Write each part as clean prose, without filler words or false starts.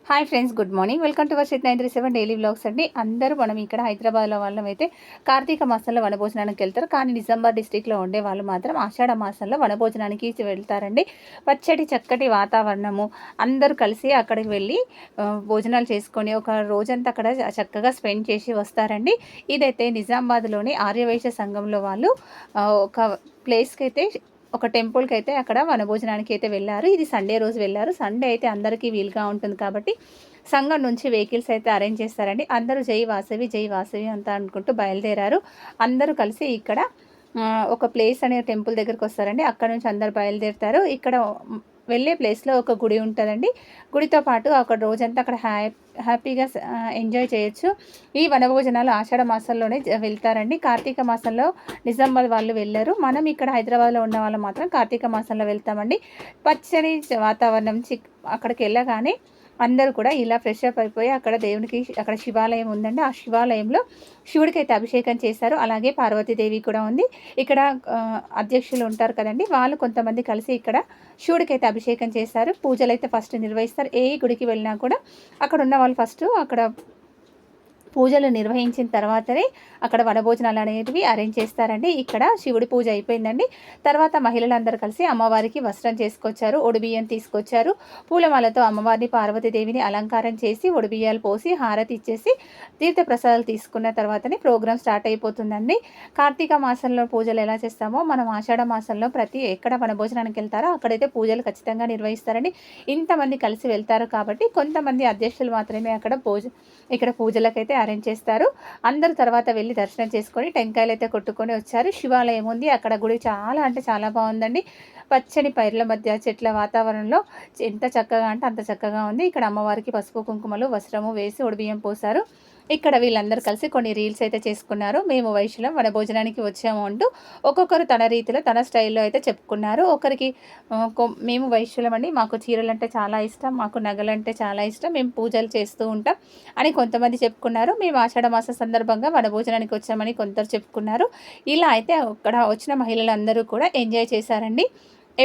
Hi friends, good morning. Welcome to Varshith 937 daily vlogs అండి. అందరూ మనం ఇక్కడ హైదరాబాద్లో వాళ్ళం అయితే కార్తీక మాసంలో వనభోజనానికి వెళ్తారు. కానీ నిజామాబాద్ డిస్టిక్లో ఉండే వాళ్ళు మాత్రం ఆషాఢ మాసంలో వనభోజనానికి వెళ్తారండి. పచ్చడి చక్కటి వాతావరణము, అందరూ కలిసి అక్కడికి వెళ్ళి భోజనాలు చేసుకొని ఒక రోజంతా అక్కడ చక్కగా స్పెండ్ చేసి వస్తారండి. ఇదైతే నిజామాబాద్లోని ఆర్యవైశ్య సంఘంలో వాళ్ళు ఒక ప్లేస్కి అయితే ఒక టెంపుల్కి అయితే అక్కడ వనభోజనానికి అయితే వెళ్ళారు. ఇది సండే రోజు వెళ్ళారు. సండే అయితే అందరికీ వీలుగా ఉంటుంది కాబట్టి సంఘం నుంచి వెహికల్స్ అయితే అరేంజ్ చేస్తారండి. అందరూ జై వాసవి జై వాసవి అంతా అనుకుంటూ బయలుదేరారు. అందరూ కలిసి ఇక్కడ ఒక ప్లేస్ అనే టెంపుల్ దగ్గరికి వస్తారండి. అక్కడ నుంచి అందరు బయలుదేరుతారు. ఇక్కడ వెళ్ళే ప్లేస్లో ఒక గుడి ఉంటుందండి. గుడితో పాటు అక్కడ రోజంతా అక్కడ హ్యాపీగా ఎంజాయ్ చేయొచ్చు. ఈ వనభోజనాలు ఆషాఢ మాసంలోనే వెళ్తారండి. కార్తీక మాసంలో నిజామాబాద్ వాళ్ళు వెళ్ళారు. మనం ఇక్కడ హైదరాబాద్లో ఉన్న వాళ్ళు మాత్రం కార్తీక మాసంలో వెళ్తామండి. పచ్చని వాతావరణం అక్కడికి వెళ్ళగానే అందరూ కూడా ఇలా ఫ్రెష్ అప్ అయిపోయి అక్కడ దేవునికి అక్కడ శివాలయం ఉందండి. ఆ శివాలయంలో శివుడికి అయితే అభిషేకం చేశారు. అలాగే పార్వతీదేవి కూడా ఉంది. ఇక్కడ అధ్యక్షులు ఉంటారు కదండి, వాళ్ళు కొంతమంది కలిసి ఇక్కడ శివుడికి అయితే అభిషేకం చేశారు. పూజలు అయితే ఫస్ట్ నిర్వహిస్తారు. ఏ గుడికి వెళ్ళినా కూడా అక్కడ ఉన్న వాళ్ళు ఫస్ట్ అక్కడ పూజలు నిర్వహించిన తర్వాతనే అక్కడ వనభోజనాలు అనేటివి అరేంజ్ చేస్తారండి. ఇక్కడ శివుడి పూజ అయిపోయిందండి. తర్వాత మహిళలందరూ కలిసి అమ్మవారికి వస్త్రం చేసుకొచ్చారు. ఒడిబియ్యం తీసుకొచ్చారు. పూలమాలతో అమ్మవారిని పార్వతీదేవిని అలంకారం చేసి ఒడిబియ్యాలు పోసి హారతి ఇచ్చేసి తీర్థప్రసాదాలు తీసుకున్న తర్వాతనే ప్రోగ్రామ్ స్టార్ట్ అయిపోతుందండి. కార్తీక మాసంలో పూజలు ఎలా చేస్తామో మనం ఆషాఢ మాసంలో ఎక్కడ వనభోజనానికి వెళ్తారో అక్కడైతే పూజలు ఖచ్చితంగా నిర్వహిస్తారండి. ఇంతమంది కలిసి వెళ్తారు కాబట్టి కొంతమంది అధ్యక్షులు మాత్రమే ఇక్కడ పూజలకైతే అరేంజ్ చేస్తారు. అందరూ తర్వాత వెళ్ళి దర్శనం చేసుకొని టెంకాయలు అయితే కొట్టుకొని వచ్చారు. శివాలయం ఉంది అక్కడ. గుడి చాలా అంటే చాలా బాగుందండి. పచ్చని పైర్ల మధ్య చెట్ల వాతావరణంలో ఎంత చక్కగా అంటే అంత చక్కగా ఉంది. ఇక్కడ అమ్మవారికి పసుపు కుంకుమలు వస్త్రము వేసి ఒడిబియ్యం పోసారు. ఇక్కడ వీళ్ళందరూ కలిసి కొన్ని రీల్స్ అయితే చేసుకున్నారు. మేము వైశ్యులం వనభోజనానికి వచ్చాము అంటూ ఒక్కొక్కరు తన రీతిలో తన స్టైల్లో అయితే చెప్పుకున్నారు. ఒకరికి మేము వైశ్యులం అండి, మాకు చీరలు అంటే చాలా ఇష్టం, మాకు నగలంటే చాలా ఇష్టం, మేము పూజలు చేస్తూ ఉంటాం అని కొంతమంది చెప్పుకున్నారు. మేము ఆషాఢ మాస సందర్భంగా వనభోజనానికి వచ్చామని కొందరు చెప్పుకున్నారు. ఇలా అయితే అక్కడ వచ్చిన మహిళలందరూ కూడా ఎంజాయ్ చేశారండి.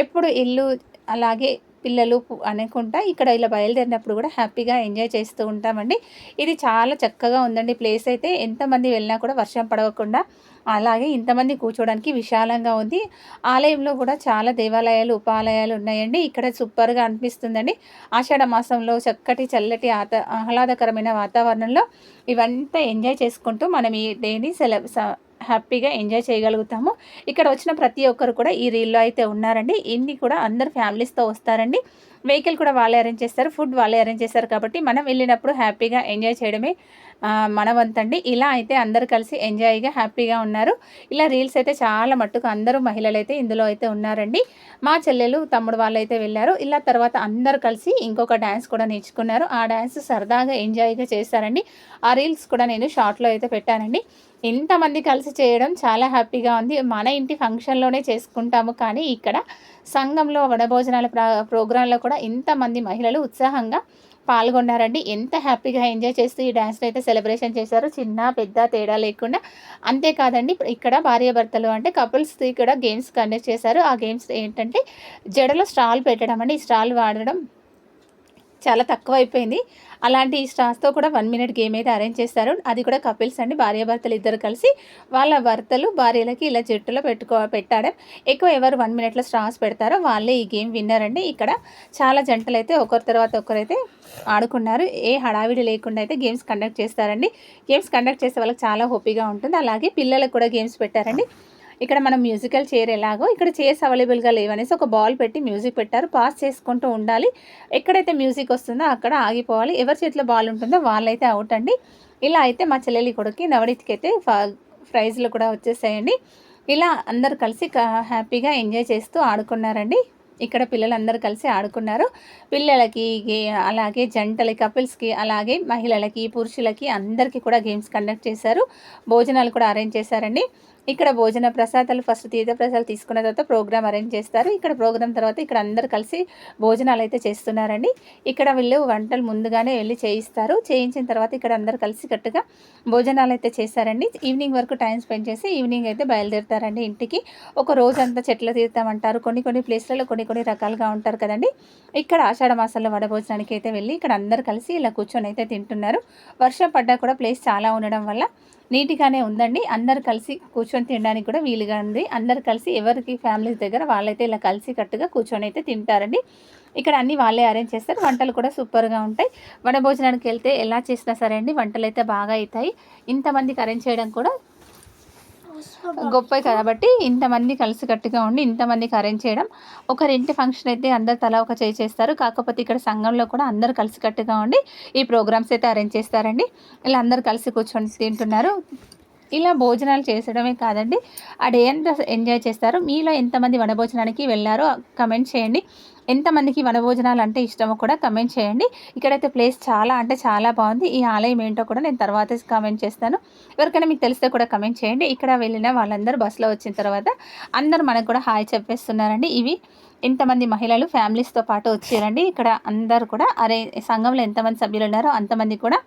ఎప్పుడు ఇల్లు అలాగే పిల్లలు అనుకుంటా ఇక్కడ ఇలా బయలుదేరినప్పుడు కూడా హ్యాపీగా ఎంజాయ్ చేస్తూ ఉంటామండి. ఇది చాలా చక్కగా ఉందండి. ప్లేస్ అయితే ఎంతమంది వెళ్ళినా కూడా వర్షం పడవకుండా అలాగే ఇంతమంది కూర్చోవడానికి విశాలంగా ఉంది. ఆలయంలో కూడా చాలా దేవాలయాలు ఉపాలయాలు ఉన్నాయండి. ఇక్కడ సూపర్గా అనిపిస్తుందండి. ఆషాఢ మాసంలో చక్కటి చల్లటి ఆహ్లాదకరమైన వాతావరణంలో ఇవంతా ఎంజాయ్ చేసుకుంటూ మనం ఈ డేని హ్యాపీగా ఎంజాయ్ చేయగలుగుతాము. ఇక్కడ వచ్చిన ప్రతి ఒక్కరు కూడా ఈ రీల్లో అయితే ఉన్నారండి. ఇన్ని కూడా అందరు ఫ్యామిలీస్తో వస్తారండి. వెహికల్ కూడా వాళ్ళే అరేంజ్ చేస్తారు, ఫుడ్ వాళ్ళే అరేంజ్ చేస్తారు కాబట్టి మనం వెళ్ళినప్పుడు హ్యాపీగా ఎంజాయ్ చేయడమే మన వంతండి. ఇలా అయితే అందరు కలిసి ఎంజాయ్గా హ్యాపీగా ఉన్నారు. ఇలా రీల్స్ అయితే చాలా మట్టుకు అందరూ మహిళలు అయితే ఇందులో అయితే ఉన్నారండి. మా చెల్లెలు తమ్ముడు వాళ్ళు అయితే వెళ్ళారు. ఇలా తర్వాత అందరు కలిసి ఇంకొక డ్యాన్స్ కూడా నేర్చుకున్నారు. ఆ డ్యాన్స్ సరదాగా ఎంజాయ్గా చేశారండి. ఆ రీల్స్ కూడా నేను షార్ట్లో అయితే పెట్టానండి. ఇంతమంది కలిసి చేయడం చాలా హ్యాపీగా ఉంది. మన ఇంటి ఫంక్షన్లోనే చేసుకుంటాము కానీ ఇక్కడ సంఘంలో వనభోజనాల ప్రోగ్రాంలో కూడా ఇంతమంది మహిళలు ఉత్సాహంగా పాల్గొన్నారండి. ఎంత హ్యాపీగా ఎంజాయ్ చేస్తూ ఈ డ్యాన్స్ని అయితే సెలబ్రేషన్ చేశారు. చిన్న పెద్ద తేడా లేకుండా. అంతేకాదండి, ఇక్కడ భార్యాభర్తలు అంటే కపుల్స్కి కూడా గేమ్స్ కండక్ట్ చేశారు. ఆ గేమ్స్ ఏంటంటే జడలో స్ట్రాల్ పెట్టడం అండి. ఈ స్ట్రాల్ వాడడం చాలా తక్కువ అయిపోయింది. అలాంటి ఈ స్టార్స్తో కూడా 1 మినిట్ గేమ్ అయితే అరేంజ్ చేస్తారు. అది కూడా కపిల్స్ అండి, భార్యాభర్తలు ఇద్దరు కలిసి వాళ్ళ భర్తలు భార్యలకి ఇలా జట్టులో పెట్టడం. ఎక్కువ ఎవరు 1 మినిట్లో స్టార్స్ పెడతారో వాళ్ళే ఈ గేమ్ విన్నర్ అండి. ఇక్కడ చాలా జంటలు అయితే ఒకరి తర్వాత ఒకరైతే ఆడుకున్నారు. ఏ హడావిడి లేకుండా అయితే గేమ్స్ కండక్ట్ చేస్తారండి. గేమ్స్ కండక్ట్ చేసే వాళ్ళకి చాలా హ్యాపీగా ఉంటుంది. అలాగే పిల్లలకు కూడా గేమ్స్ పెట్టారండి. ఇక్కడ మనం మ్యూజికల్ చైర్ ఎలాగో ఇక్కడ చైర్స్ అవైలబుల్గా లేవనేసి ఒక బాల్ పెట్టి మ్యూజిక్ పెట్టారు. పాస్ చేసుకుంటూ ఉండాలి. ఎక్కడైతే మ్యూజిక్ వస్తుందో అక్కడ ఆగిపోవాలి. ఎవరి చేతిలో బాల్ ఉంటుందో వాళ్ళైతే అవుట్ అండి. ఇలా అయితే మా చెల్లెలి కొడుకు నవనీత్కి అయితే ప్రైజ్లు కూడా వచ్చేసాయండి. ఇలా అందరు కలిసి హ్యాపీగా ఎంజాయ్ చేస్తూ ఆడుకున్నారండి. ఇక్కడ పిల్లలందరూ కలిసి ఆడుకున్నారు. పిల్లలకి అలాగే జంటలకి కపుల్స్కి అలాగే మహిళలకి పురుషులకి అందరికీ కూడా గేమ్స్ కండక్ట్ చేశారు. భోజనాలు కూడా అరేంజ్ చేశారండి. ఇక్కడ భోజన ప్రసాదాలు ఫస్ట్ తీర్థ ప్రసాదాలు తీసుకున్న తర్వాత ప్రోగ్రామ్ అరేంజ్ చేస్తారు. ఇక్కడ ప్రోగ్రామ్ తర్వాత ఇక్కడ అందరూ కలిసి భోజనాలు అయితే చేస్తున్నారండి. ఇక్కడ వీళ్ళు వంటలు ముందుగానే వెళ్ళి చేయిస్తారు. చేయించిన తర్వాత ఇక్కడ అందరూ కలిసి కట్టుగా భోజనాలు అయితే చేస్తారండి. ఈవినింగ్ వరకు టైం స్పెండ్ చేసి ఈవినింగ్ అయితే బయలుదేరుతారండి ఇంటికి. ఒక రోజంతా చెట్ల తీర్థం అంటారు. కొన్ని ప్లేస్లలో కొన్ని రకాలుగా ఉంటారు కదండి. ఇక్కడ ఆషాఢ మాసంలో వనభోజనానికి అయితే వెళ్ళి ఇక్కడ అందరూ కలిసి ఇలా కూర్చొని అయితే తింటున్నారు. వర్షం పడ్డా కూడా ప్లేస్ చాలా ఉండడం వల్ల నీట్గానే ఉందండి. అందరు కలిసి కూర్చొని తినడానికి కూడా వీలుగా ఉంది. అందరు కలిసి ఎవరికి ఫ్యామిలీస్ దగ్గర వాళ్ళైతే ఇలా కలిసి కట్టుగా కూర్చొని అయితే తింటారండి. ఇక్కడ అన్నీ వాళ్ళే అరేంజ్ చేస్తారు. వంటలు కూడా సూపర్గా ఉంటాయి. వనభోజనానికి వెళ్తే ఎలా చేసినా సరే అండి వంటలు అయితే బాగా అవుతాయి. ఇంతమందికి అరేంజ్ చేయడం కూడా గొప్ప కాబట్టి ఇంతమంది కలిసికట్టుగా ఉండి ఇంతమందికి అరేంజ్ చేయడం. ఒకరింటి ఫంక్షన్ అయితే అందరు తలా ఒక చేయి చేస్తారు. కాకపోతే ఇక్కడ సంఘంలో కూడా అందరు కలిసికట్టుగా ఉండి ఈ ప్రోగ్రామ్స్ అయితే అరేంజ్ చేస్తారండి. ఇలా అందరు కలిసి కూర్చొని తింటున్నారు. ఇలా భోజనాలు చేసడమే కాదండి, ఆ డే అంతా ఎంజాయ్ చేస్తారు. మీలో ఎంతమంది వనభోజనానికి వెళ్ళారో కమెంట్ చేయండి. ఎంతమందికి వనభోజనాలు అంటే ఇష్టమో కూడా కమెంట్ చేయండి. ఇక్కడైతే ప్లేస్ చాలా అంటే చాలా బాగుంది. ఈ ఆలయం ఏంటో కూడా నేను తర్వాత కామెంట్ చేస్తాను. ఎవరికైనా మీకు తెలిస్తే కూడా కమెంట్ చేయండి. ఇక్కడ వెళ్ళిన వాళ్ళందరూ బస్సులో వచ్చిన తర్వాత అందరూ మనకు కూడా హాయ్ చెప్పేస్తున్నారండి. ఇవి ఎంతమంది మహిళలు ఫ్యామిలీస్తో పాటు వచ్చారండి. ఇక్కడ అందరూ కూడా సంఘంలో ఎంతమంది సభ్యులు ఉన్నారో అంతమంది కూడా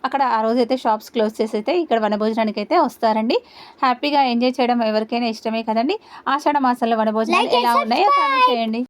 అక్కడ ఆ రోజైతే షాప్స్ క్లోజ్ చేసి అయితే ఇక్కడ వనభోజనానికి అయితే వస్తారండి. హ్యాపీగా ఎంజాయ్ చేయడం ఎవరికైనా ఇష్టమే కదండి. ఆషాఢ మాసంలో వనభోజనాలు ఎలా ఉన్నాయో కామెంట్ చేయండి.